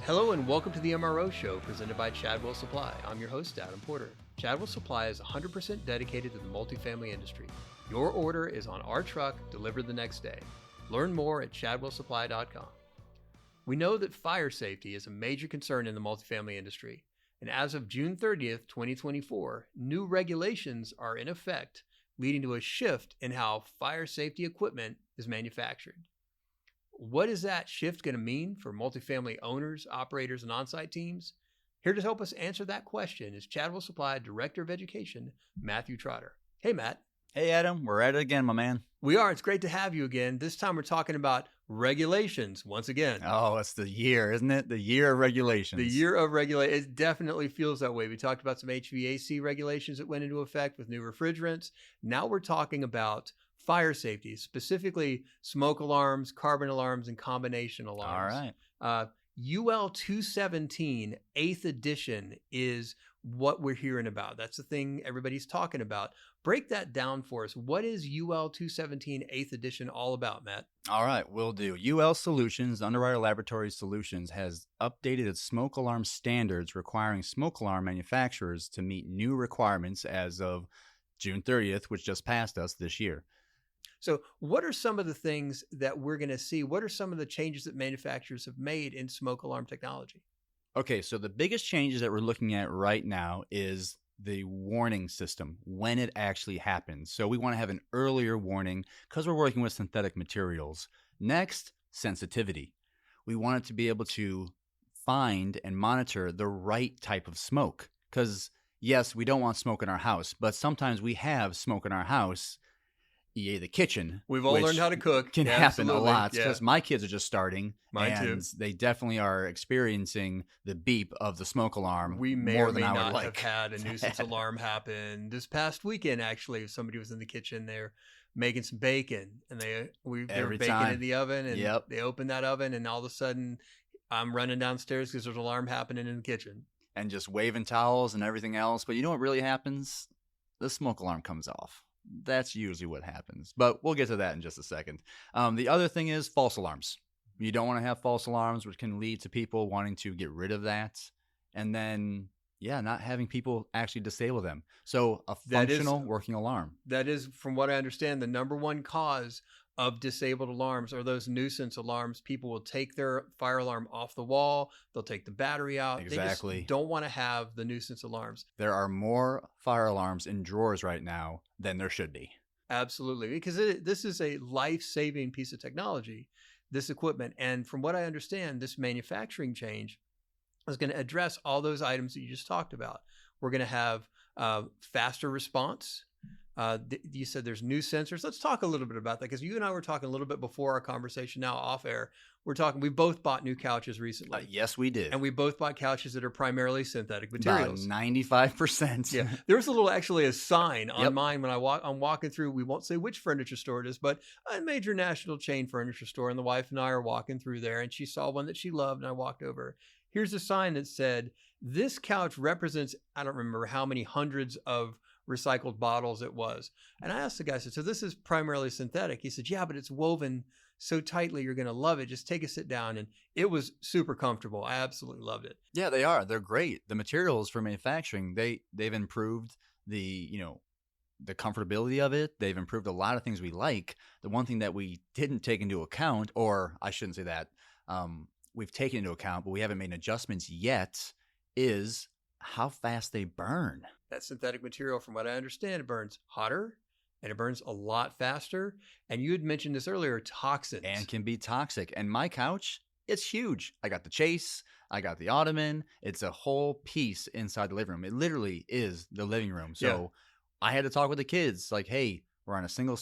Hello and welcome to the MRO show presented by Chadwell Supply. I'm your host, Adam Porter. Chadwell Supply is 100% dedicated to the multifamily industry. Your order is on our truck, delivered the next day. Learn more at chadwellsupply.com. We know that fire safety is a major concern in the multifamily industry, and as of June 30th, 2024, new regulations are in effect, leading to a shift in how fire safety equipment is manufactured. What is that shift going to mean for multifamily owners, operators, and on-site teams? Here to help us answer that question is Chadwell Supply Director of Education, Matthew Trotter. Hey, Matt. Hey, Adam. We're at it again, my man. We are. It's great to have you again. This time we're talking about regulations once again. Oh, it's the year, isn't it? The year of regulations. The year of regulations. It definitely feels that way. We talked about some HVAC regulations that went into effect with new refrigerants. Now we're talking about fire safety, specifically smoke alarms, carbon alarms, and combination alarms. All right. UL217 8th edition is what we're hearing about. That's the thing everybody's talking about. Break that down for us. What is UL217 8th edition all about, Matt? All right, will do. UL Solutions, Underwriter Laboratory Solutions, has updated its smoke alarm standards requiring smoke alarm manufacturers to meet new requirements as of June 30th, which just passed us this year. So what are some of the things that we're going to see? What are some of the changes that manufacturers have made in smoke alarm technology? Okay, so the biggest changes that we're looking at right now is the warning system, when it actually happens. So we want to have an earlier warning because we're working with synthetic materials. Next, sensitivity. We want it to be able to find and monitor the right type of smoke because, yes, we don't want smoke in our house, but sometimes we have smoke in our house. The kitchen. We've all learned how to cook. Can happen a lot because my kids are just starting. Mine and too. They definitely are experiencing the beep of the smoke alarm. We may more or may than I not would have had a nuisance alarm happen. This past weekend, actually, somebody was in the kitchen. They're making some bacon, and they were baking in the oven, and they opened that oven, and all of a sudden, I'm running downstairs because there's an alarm happening in the kitchen. And just waving towels and everything else. But you know what really happens? The smoke alarm comes off. That's usually what happens, but we'll get to that in just a second. The other thing is false alarms. You don't want to have false alarms, which can lead to people wanting to get rid of that. And then, not having people actually disable them. So a functional working alarm. That is, from what I understand, the number one cause of disabled alarms are those nuisance alarms. People will take their fire alarm off the wall. They'll take the battery out. Exactly. They just don't want to have the nuisance alarms. There are more fire alarms in drawers right now than there should be. Absolutely. Because this is a life-saving piece of technology, this equipment. And from what I understand, this manufacturing change is going to address all those items that you just talked about. We're going to have faster response. You said there's new sensors. Let's talk a little bit about that because you and I were talking a little bit before our conversation now off air. We both bought new couches recently. Yes, we did. And we both bought couches that are primarily synthetic materials. About 95%. Yeah. There was actually a sign on mine when I'm walking through. We won't say which furniture store it is, but a major national chain furniture store. And the wife and I are walking through there and she saw one that she loved and I walked over. Here's a sign that said, this couch represents, I don't remember how many hundreds of recycled bottles it was. And I asked the guy, I said, so this is primarily synthetic? He said, yeah, but it's woven so tightly, you're going to love it. Just take a sit down. And it was super comfortable. I absolutely loved it. Yeah, they are. They're great. The materials for manufacturing, they've improved the comfortability of it. They've improved a lot of things we like. The one thing that we didn't take into account, or I shouldn't say that, we've taken into account, but we haven't made adjustments yet, is how fast they burn. That synthetic material, from what I understand, it burns hotter and it burns a lot faster. And you had mentioned this earlier, toxins. And can be toxic. And my couch, it's huge. I got the chase. I got the ottoman. It's a whole piece inside the living room. It literally is the living room. So I had to talk with the kids like, hey, we're on a single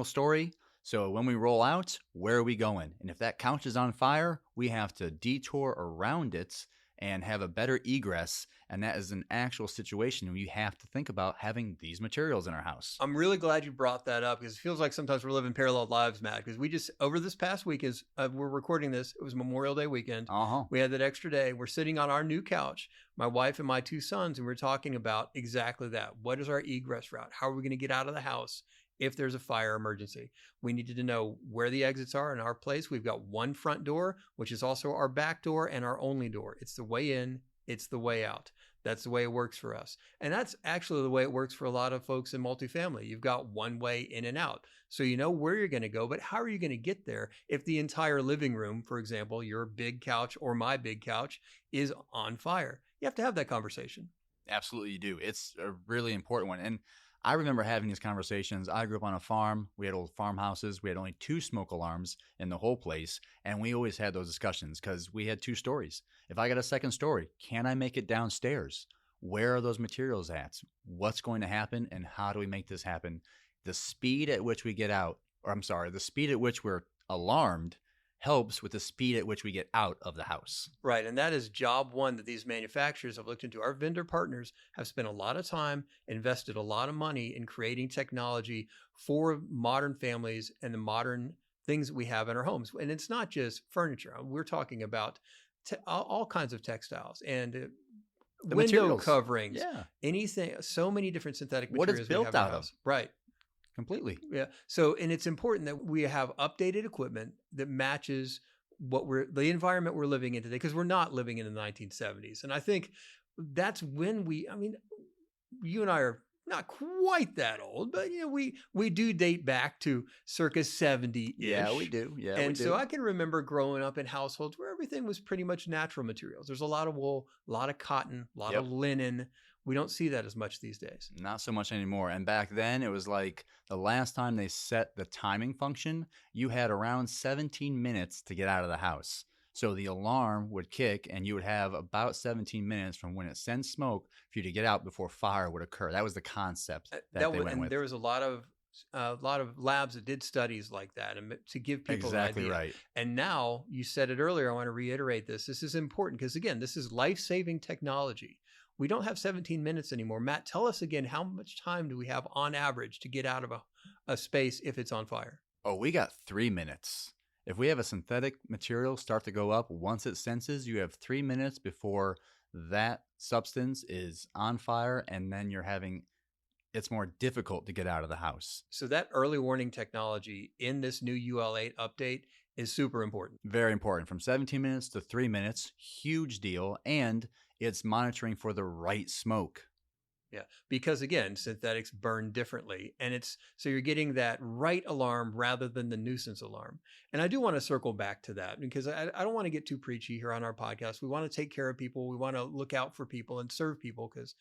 story. So when we roll out, where are we going? And if that couch is on fire, we have to detour around it and have a better egress. And that is an actual situation where you have to think about having these materials in our house. I'm really glad you brought that up because it feels like sometimes we're living parallel lives, Matt, because we just, over this past week, as we're recording this, it was Memorial Day weekend. We had that extra day. We're sitting on our new couch, my wife and my two sons, and we're talking about exactly that. What is our egress route? How are we going to get out of the house if there's a fire emergency. We needed to know where the exits are in our place. We've got one front door, which is also our back door and our only door. It's the way in, it's the way out. That's the way it works for us. And that's actually the way it works for a lot of folks in multifamily. You've got one way in and out. So you know where you're going to go, but how are you going to get there if the entire living room, for example, your big couch or my big couch is on fire? You have to have that conversation. Absolutely, you do. It's a really important one. And I remember having these conversations. I grew up on a farm. We had old farmhouses. We had only 2 smoke alarms in the whole place. And we always had those discussions because we had 2 stories. If I got a second story, can I make it downstairs? Where are those materials at? What's going to happen? And how do we make this happen? The speed at which we get out, the speed at which we're alarmed helps with the speed at which we get out of the house. Right. And that is job one that these manufacturers have looked into. Our vendor partners have spent a lot of time, invested a lot of money in creating technology for modern families and the modern things that we have in our homes. And it's not just furniture. We're talking about all kinds of textiles and The window materials. coverings, Yeah. anything, so many different synthetic What materials it's we built have in our out of. house. Right. Completely. Yeah. So, and it's important that we have updated equipment that matches the environment we're living in today, because we're not living in the 1970s. And I think that's when you and I are not quite that old, but we do date back to circa 70-ish. Yeah, we do. Yeah, And we do. so I can remember growing up in households where everything was pretty much natural materials. There's a lot of wool, a lot of cotton, a lot of linen. We don't see that as much these days. Not so much anymore. And back then, it was like the last time they set the timing function, you had around 17 minutes to get out of the house. So the alarm would kick and you would have about 17 minutes from when it sends smoke for you to get out before fire would occur. That was the concept that they went with. There was a lot of labs that did studies like that and to give people exactly an idea. Right. And now, you said it earlier, I want to reiterate this. This is important because, again, this is life-saving technology. We don't have 17 minutes anymore. Matt, tell us again, how much time do we have on average to get out of a space if it's on fire? Oh, we got 3 minutes. If we have a synthetic material start to go up, once it senses, you have 3 minutes before that substance is on fire, and then it's more difficult to get out of the house. So that early warning technology in this new UL8 update is super important. Very important. From 17 minutes to 3 minutes, huge deal. And it's monitoring for the right smoke. Yeah, because again, synthetics burn differently. And so you're getting that right alarm rather than the nuisance alarm. And I do want to circle back to that because I don't want to get too preachy here on our podcast. We want to take care of people. We want to look out for people and serve people because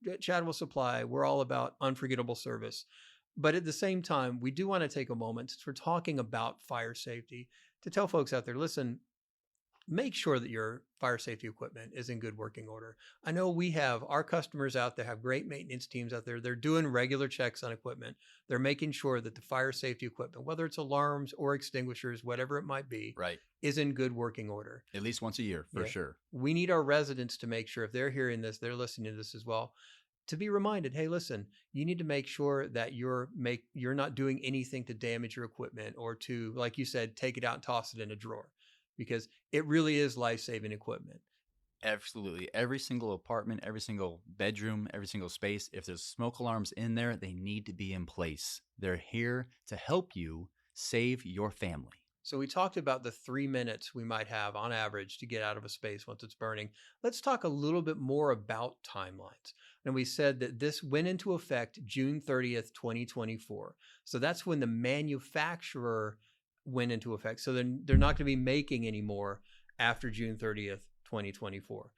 at Chadwell Supply, we're all about unforgettable service. But at the same time, we do want to take a moment, since we're talking about fire safety, to tell folks out there, listen, make sure that your fire safety equipment is in good working order. I know we have our customers out there, have great maintenance teams out there. They're doing regular checks on equipment. They're making sure that the fire safety equipment, whether it's alarms or extinguishers, whatever it might be, right, is in good working order. At least once a year, for sure. We need our residents to make sure, if they're hearing this, they're listening to this as well, to be reminded, hey, listen, you need to make sure that you're not doing anything to damage your equipment or to, like you said, take it out and toss it in a drawer, because it really is life-saving equipment. Absolutely. Every single apartment, every single bedroom, every single space, if there's smoke alarms in there, they need to be in place. They're here to help you save your family. So we talked about the 3 minutes we might have on average to get out of a space once it's burning. Let's talk a little bit more about timelines. And we said that this went into effect June 30th, 2024. So that's when the manufacturer went into effect. So then they're not going to be making anymore after June 30th, 2024.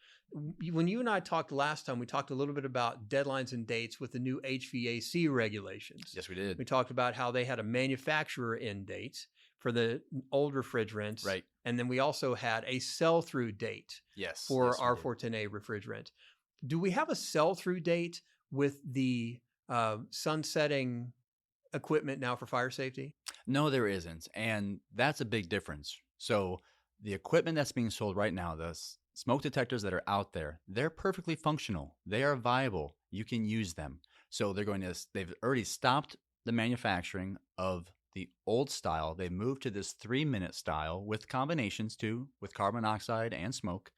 When you and I talked last time, we talked a little bit about deadlines and dates with the new HVAC regulations. Yes, we did. We talked about how they had a manufacturer end date for the old refrigerants. Right. And then we also had a sell-through date for R410A refrigerant. Do we have a sell-through date with the sunsetting equipment now for fire safety? No, there isn't. And that's a big difference. So the equipment that's being sold right now, the smoke detectors that are out there, they're perfectly functional. They are viable. You can use them. So they've already stopped the manufacturing of the old style. They moved to this 3-minute style with combinations too, with carbon monoxide and smoke.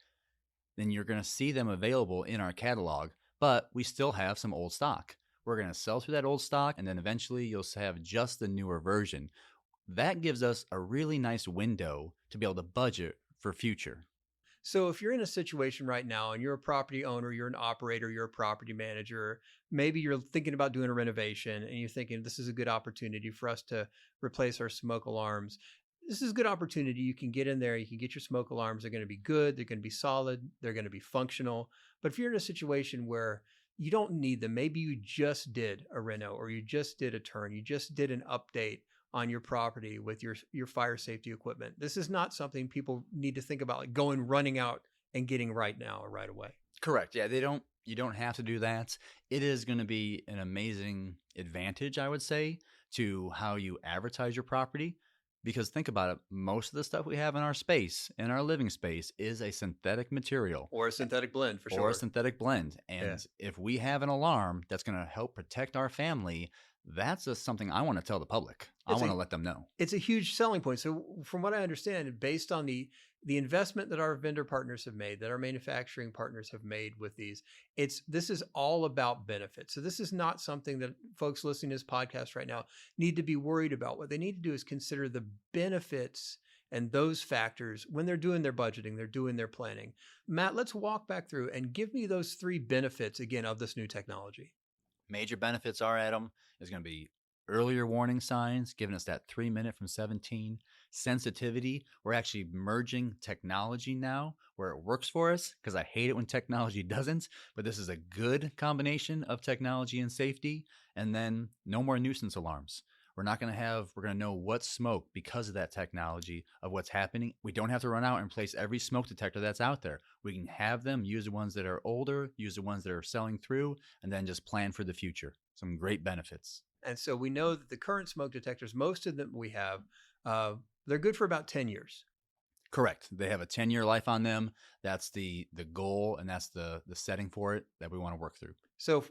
Then you're going to see them available in our catalog, but we still have some old stock. We're going to sell through that old stock, and then eventually you'll have just the newer version. That gives us a really nice window to be able to budget for future. So if you're in a situation right now and you're a property owner, you're an operator, you're a property manager, maybe you're thinking about doing a renovation and you're thinking this is a good opportunity for us to replace our smoke alarms. This is a good opportunity. You can get in there, you can get your smoke alarms. They're going to be good, they're going to be solid, they're going to be functional. But if you're in a situation where you don't need them, maybe you just did a reno or you just did a turn, you just did an update on your property with your fire safety equipment. This is not something people need to think about like going running out and getting right now or right away. Correct. Yeah, you don't have to do that. It is going to be an amazing advantage, I would say, to how you advertise your property. Because think about it, most of the stuff we have in our space, in our living space, is a synthetic material. Or a synthetic blend for sure. Or a synthetic blend. And if we have an alarm that's going to help protect our family, that's just something I want to tell the public. I want to let them know. It's a huge selling point. So from what I understand, based on the investment that our vendor partners have made, that our manufacturing partners have made with these, this is all about benefits. So this is not something that folks listening to this podcast right now need to be worried about. What they need to do is consider the benefits and those factors when they're doing their budgeting, they're doing their planning. Matt, let's walk back through and give me those 3 benefits again of this new technology. Major benefits are, Adam, is going to be earlier warning signs, giving us that 3 minute from 17. Sensitivity, we're actually merging technology now where it works for us, because I hate it when technology doesn't, but this is a good combination of technology and safety. And then no more nuisance alarms. We're going to know what's smoke because of that technology of what's happening. We don't have to run out and place every smoke detector that's out there. We can have them, use the ones that are older, use the ones that are selling through, and then just plan for the future. Some great benefits. And so we know that the current smoke detectors, most of them we have, they're good for about 10 years. Correct. They have a 10-year life on them. That's the goal, and that's the setting for it that we want to work through. So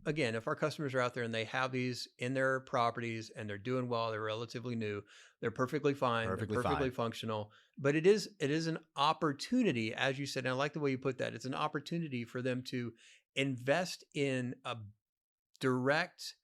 again, if our customers are out there and they have these in their properties and they're doing well, they're relatively new, they're perfectly fine, they're perfectly functional. But it is an opportunity, as you said, and I like the way you put that. It's an opportunity for them to invest in a direct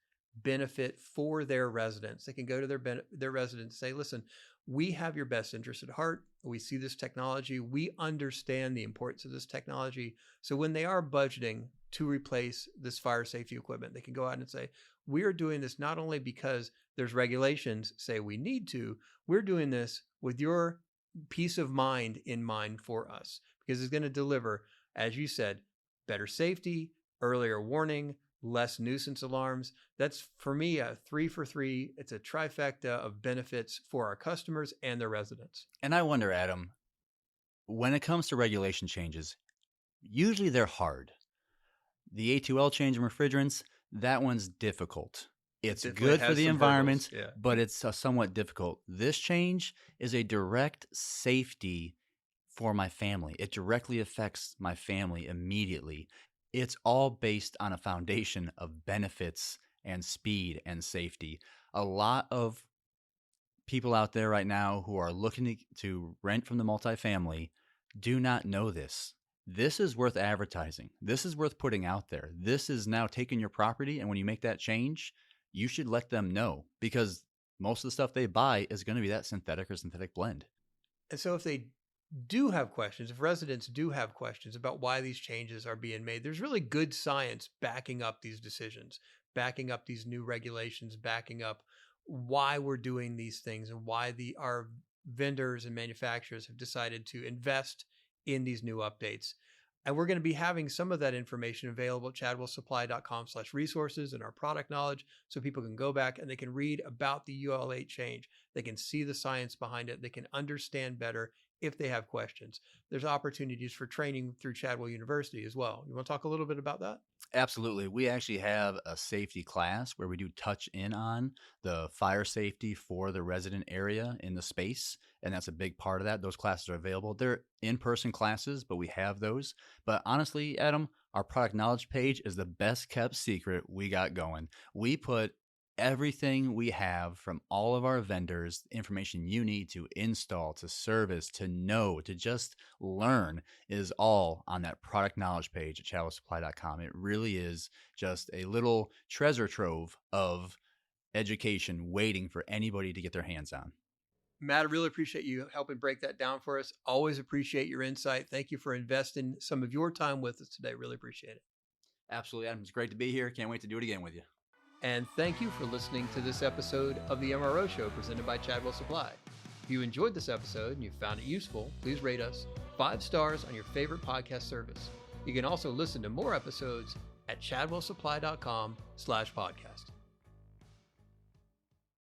benefit for their residents. They can go to their residents and say, listen, we have your best interest at heart. We see this technology. We understand the importance of this technology. So when they are budgeting to replace this fire safety equipment, they can go out and say, we are doing this not only because there's regulations say we need to, we're doing this with your peace of mind in mind for us, because it's going to deliver, as you said, better safety, earlier warning, less nuisance alarms. That's, for me, a 3 for 3. It's a trifecta of benefits for our customers and their residents. And I wonder, Adam, when it comes to regulation changes, usually they're hard. The A2L change in refrigerants, that one's difficult. It's good for the environment, but it's somewhat difficult. This change is a direct safety for my family. It directly affects my family immediately. It's all based on a foundation of benefits and speed and safety. A lot of people out there right now who are looking to rent from the multifamily do not know this. This is worth advertising. This is worth putting out there. This is now taking your property, and when you make that change, you should let them know, because most of the stuff they buy is going to be that synthetic or synthetic blend. And so if they do have questions, if residents do have questions about why these changes are being made, there's really good science backing up these decisions, backing up these new regulations, backing up why we're doing these things and why our vendors and manufacturers have decided to invest in these new updates. And we're going to be having some of that information available at chadwellsupply.com/resources and our product knowledge, so people can go back and they can read about the UL8 change. They can see the science behind it. They can understand better if they have questions. There's opportunities for training through Chadwell University as well. You want to talk a little bit about that? Absolutely. We actually have a safety class where we do touch in on the fire safety for the resident area in the space. And that's a big part of that. Those classes are available. They're in-person classes, but we have those. But honestly, Adam, our product knowledge page is the best kept secret we got going. We put Everything we have from all of our vendors, information you need to install, to service, to know, to just learn is all on that product knowledge page at chadwellsupply.com. It really is just a little treasure trove of education waiting for anybody to get their hands on. Matt, I really appreciate you helping break that down for us. Always appreciate your insight. Thank you for investing some of your time with us today. Really appreciate it. Absolutely, Adam. It's great to be here. Can't wait to do it again with you. And thank you for listening to this episode of the MRO Show presented by Chadwell Supply. If you enjoyed this episode and you found it useful, please rate us 5 stars on your favorite podcast service. You can also listen to more episodes at chadwellsupply.com/podcast.